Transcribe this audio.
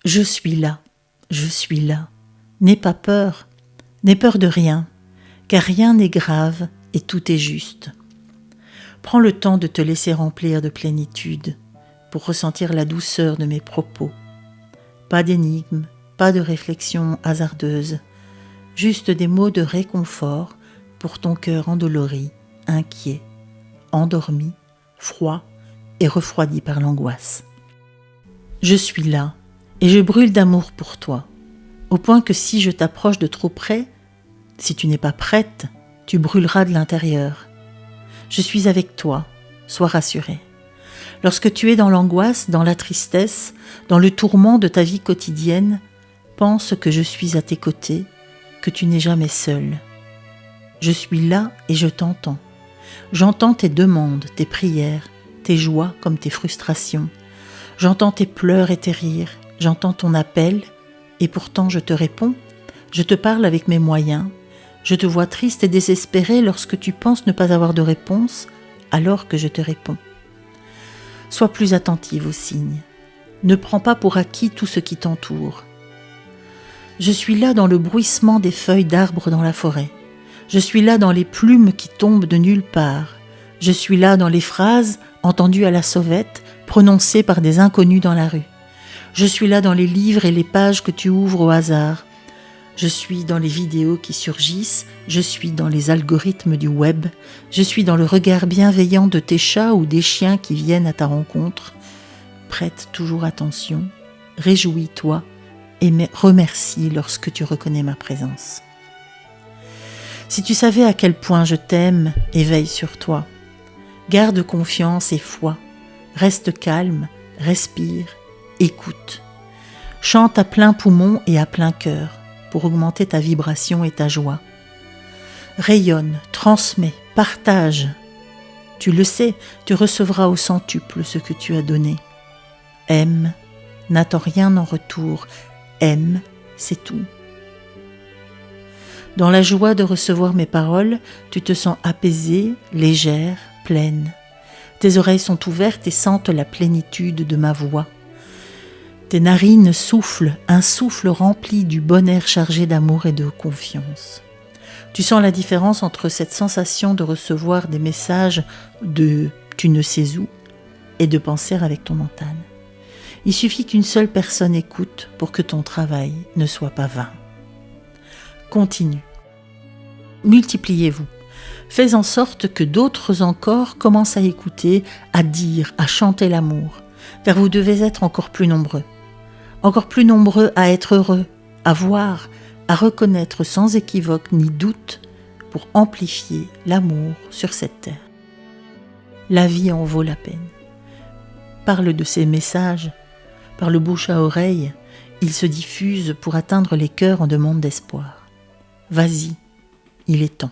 Je suis là, je suis là. N'aie pas peur, n'aie peur de rien, car rien n'est grave et tout est juste. Prends le temps de te laisser remplir de plénitude pour ressentir la douceur de mes propos. Pas d'énigmes, pas de réflexions hasardeuses, juste des mots de réconfort pour ton cœur endolori, inquiet, endormi, froid et refroidi par l'angoisse. Je suis là et je brûle d'amour pour toi, au point que si je t'approche de trop près, si tu n'es pas prête, tu brûleras de l'intérieur. Je suis avec toi, sois rassurée. Lorsque tu es dans l'angoisse, dans la tristesse, dans le tourment de ta vie quotidienne, pense que je suis à tes côtés, que tu n'es jamais seule. Je suis là et je t'entends. J'entends tes demandes, tes prières, tes joies comme tes frustrations. J'entends tes pleurs et tes rires. J'entends ton appel et pourtant je te réponds. Je te parle avec mes moyens. Je te vois triste et désespérée lorsque tu penses ne pas avoir de réponse, alors que je te réponds. Sois plus attentive aux signes. Ne prends pas pour acquis tout ce qui t'entoure. Je suis là dans le bruissement des feuilles d'arbres dans la forêt. Je suis là dans les plumes qui tombent de nulle part. Je suis là dans les phrases entendues à la sauvette, prononcées par des inconnus dans la rue. Je suis là dans les livres et les pages que tu ouvres au hasard. Je suis dans les vidéos qui surgissent, je suis dans les algorithmes du web, je suis dans le regard bienveillant de tes chats ou des chiens qui viennent à ta rencontre. Prête toujours attention, réjouis-toi et remercie lorsque tu reconnais ma présence. Si tu savais à quel point je t'aime et veille sur toi, garde confiance et foi, reste calme, respire, écoute. Chante à plein poumon et à plein cœur pour augmenter ta vibration et ta joie. Rayonne, transmets, partage. Tu le sais, tu recevras au centuple ce que tu as donné. Aime, n'attends rien en retour. Aime, c'est tout. Dans la joie de recevoir mes paroles, tu te sens apaisée, légère, pleine. Tes oreilles sont ouvertes et sentent la plénitude de ma voix. Tes narines soufflent, un souffle rempli du bon air chargé d'amour et de confiance. Tu sens la différence entre cette sensation de recevoir des messages de tu ne sais où et de penser avec ton mental. Il suffit qu'une seule personne écoute pour que ton travail ne soit pas vain. Continue. Multipliez-vous. Fais en sorte que d'autres encore commencent à écouter, à dire, à chanter l'amour, car vous devez être encore plus nombreux à être heureux, à voir, à reconnaître sans équivoque ni doute pour amplifier l'amour sur cette terre. La vie en vaut la peine. Parle de ces messages, par le bouche à oreille, ils se diffusent pour atteindre les cœurs en demande d'espoir. Vas-y, il est temps.